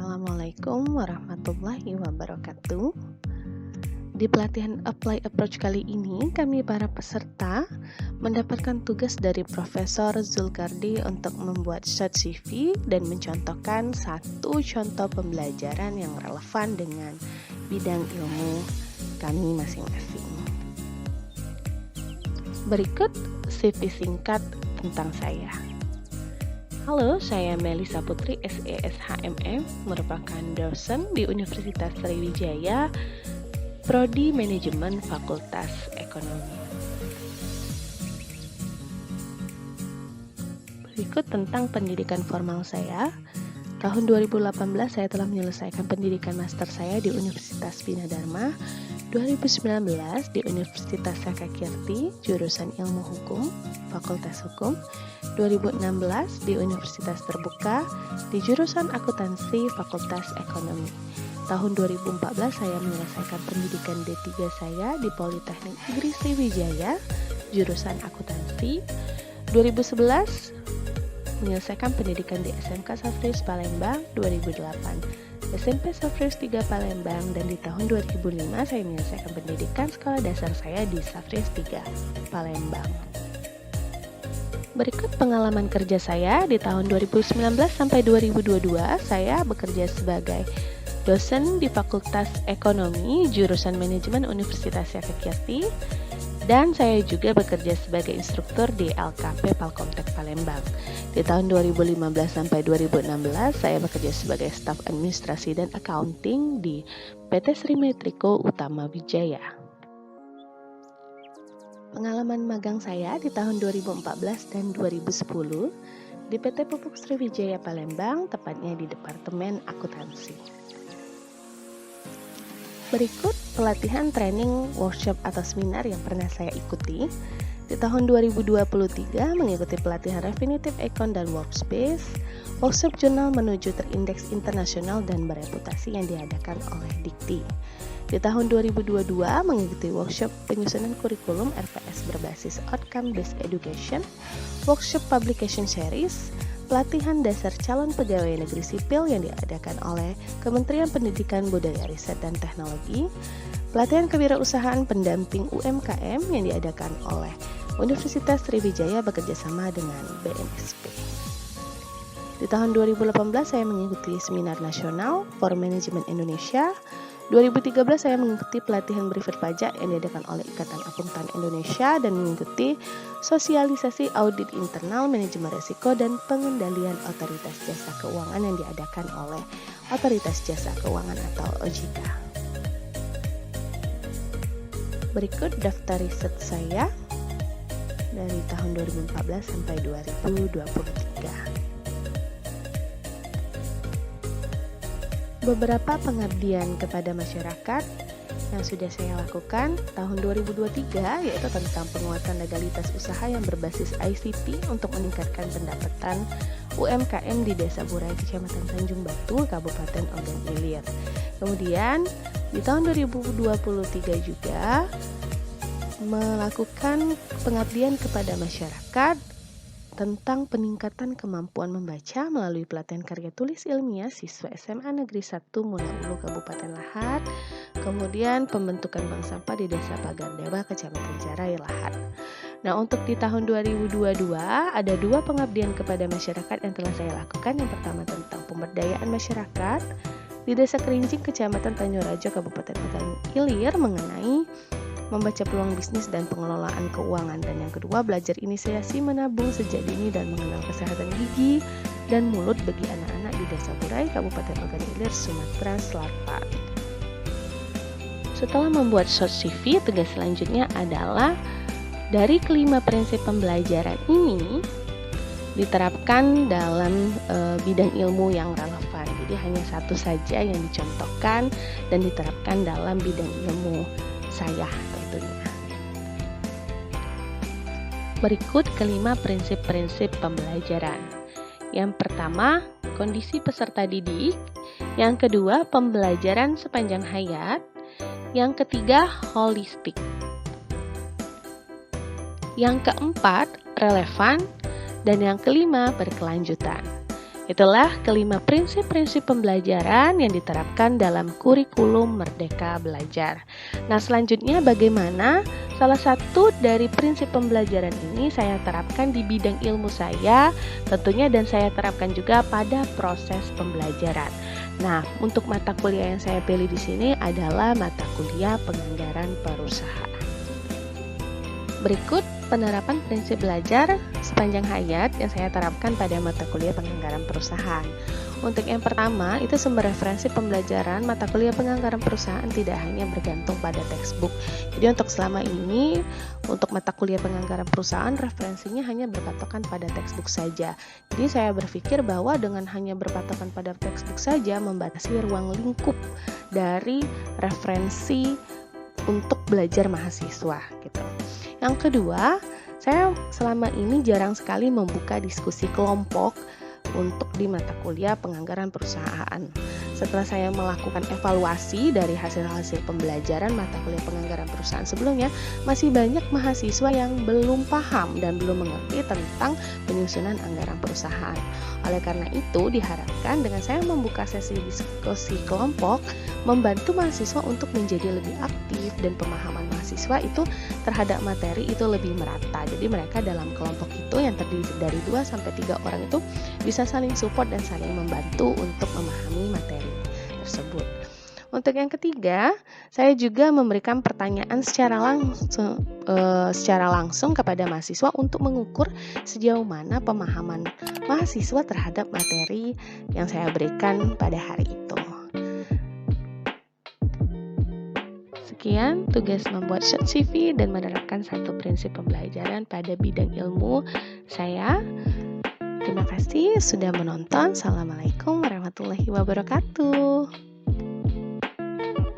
Assalamualaikum warahmatullahi wabarakatuh. Di pelatihan Apply Approach kali ini, kami para peserta mendapatkan tugas dari Profesor Zulkardi untuk membuat short CV dan mencontohkan satu contoh pembelajaran yang relevan dengan bidang ilmu kami masing-masing. Berikut CV singkat tentang saya. Halo, saya Melisa Putri, SESHMM, merupakan dosen di Universitas Sriwijaya, Prodi Manajemen Fakultas Ekonomi. Berikut tentang pendidikan formal saya. Tahun 2018 saya telah menyelesaikan pendidikan master saya di Universitas Bina Dharma, 2019 di Universitas Sakakirti, jurusan Ilmu Hukum, Fakultas Hukum, 2016 di Universitas Terbuka di jurusan Akuntansi Fakultas Ekonomi. Tahun 2014 saya menyelesaikan pendidikan D3 saya di Politeknik Negeri Sriwijaya, jurusan Akuntansi. 2011 menyelesaikan pendidikan di SMK Safrius Palembang 2008, SMP Safrius 3 Palembang, dan di tahun 2005 saya menyelesaikan pendidikan sekolah dasar saya di Safrius 3 Palembang. Berikut pengalaman kerja saya di tahun 2019 sampai 2022. Saya bekerja sebagai dosen di Fakultas Ekonomi, jurusan Manajemen Universitas Sakakirti, dan saya juga bekerja sebagai instruktur di LKP Palkomtek Palembang. Di tahun 2015 sampai 2016, saya bekerja sebagai staf administrasi dan accounting di PT Sri Metriko Utama Wijaya. Pengalaman magang saya di tahun 2014 dan 2010 di PT Pupuk Sriwijaya Palembang, tepatnya di Departemen Akuntansi. Berikut pelatihan training, workshop atau seminar yang pernah saya ikuti. Di tahun 2023 mengikuti pelatihan Refinitiv Econ dan Workspace, workshop jurnal menuju terindeks internasional dan bereputasi yang diadakan oleh Dikti. Di tahun 2022 mengikuti workshop penyusunan kurikulum RPS berbasis Outcome Based Education, workshop publication series, pelatihan dasar calon pegawai negeri sipil yang diadakan oleh Kementerian Pendidikan Budaya Riset dan Teknologi, pelatihan kewirausahaan pendamping UMKM yang diadakan oleh Universitas Sriwijaya bekerjasama dengan BNSP. Di tahun 2018 saya mengikuti seminar nasional Forum Manajemen Indonesia. 2013 saya mengikuti pelatihan Briefer Pajak yang diadakan oleh Ikatan Akuntan Indonesia dan mengikuti sosialisasi audit internal, manajemen risiko, dan pengendalian otoritas jasa keuangan yang diadakan oleh Otoritas Jasa Keuangan atau OJK. Berikut daftar riset saya dari tahun 2014 sampai 2023. Beberapa pengabdian kepada masyarakat yang sudah saya lakukan tahun 2023 yaitu tentang penguatan legalitas usaha yang berbasis ICT untuk meningkatkan pendapatan UMKM di Desa Burai, Kecamatan Tanjung Batu, Kabupaten Ogan Ilir. Kemudian di tahun 2023 juga melakukan pengabdian kepada masyarakat tentang peningkatan kemampuan membaca melalui pelatihan karya tulis ilmiah siswa SMA Negeri 1 Munarulu Kabupaten Lahat, kemudian pembentukan bank sampah di Desa Pagardewa Kecamatan Jarai Lahat. Nah, untuk di tahun 2022 ada dua pengabdian kepada masyarakat yang telah saya lakukan. Yang pertama tentang pemberdayaan masyarakat di Desa Kerincing Kecamatan Tanjung Rajo Kabupaten Ogan Ilir mengenai membaca peluang bisnis dan pengelolaan keuangan, dan yang kedua belajar inisiasi menabung sejak dini dan mengenal kesehatan gigi dan mulut bagi anak-anak di Desa Burai, Kabupaten Ogan Ilir, Sumatera Selatan. Setelah membuat short CV, tugas selanjutnya adalah dari kelima prinsip pembelajaran ini diterapkan dalam bidang ilmu yang relevan. Jadi hanya satu saja yang dicontohkan dan diterapkan dalam bidang ilmu saya tentunya. Berikut kelima prinsip-prinsip pembelajaran. Yang pertama, kondisi peserta didik. Yang kedua, pembelajaran sepanjang hayat. Yang ketiga, holistik. Yang keempat, relevan. Dan yang kelima, berkelanjutan. Itulah kelima prinsip-prinsip pembelajaran yang diterapkan dalam kurikulum Merdeka Belajar. Nah, selanjutnya bagaimana salah satu dari prinsip pembelajaran ini saya terapkan di bidang ilmu saya tentunya, dan saya terapkan juga pada proses pembelajaran. Nah, untuk mata kuliah yang saya pilih di sini adalah mata kuliah penganggaran perusahaan. Berikut penerapan prinsip belajar sepanjang hayat yang saya terapkan pada mata kuliah penganggaran perusahaan. Untuk yang pertama, itu sumber referensi pembelajaran mata kuliah penganggaran perusahaan tidak hanya bergantung pada textbook. Jadi untuk selama ini, untuk mata kuliah penganggaran perusahaan, referensinya hanya berpatokan pada textbook saja. Jadi saya berpikir bahwa dengan hanya berpatokan pada textbook saja, membatasi ruang lingkup dari referensi untuk belajar mahasiswa gitu. Yang kedua, saya selama ini jarang sekali membuka diskusi kelompok untuk di mata kuliah penganggaran perusahaan. Setelah saya melakukan evaluasi dari hasil-hasil pembelajaran mata kuliah penganggaran perusahaan sebelumnya, masih banyak mahasiswa yang belum paham dan belum mengerti tentang penyusunan anggaran perusahaan. Oleh karena itu, diharapkan dengan saya membuka sesi diskusi kelompok, membantu mahasiswa untuk menjadi lebih aktif dan pemahaman mahasiswa itu terhadap materi itu lebih merata. Jadi mereka dalam kelompok itu yang terdiri dari 2-3 orang itu bisa saling support dan saling membantu untuk memahami materi tersebut. Untuk yang ketiga, saya juga memberikan pertanyaan secara langsung kepada mahasiswa untuk mengukur sejauh mana pemahaman mahasiswa terhadap materi yang saya berikan pada hari itu. Sekian tugas membuat short CV dan menerapkan satu prinsip pembelajaran pada bidang ilmu saya. Terima kasih sudah menonton. Assalamualaikum warahmatullahi wabarakatuh.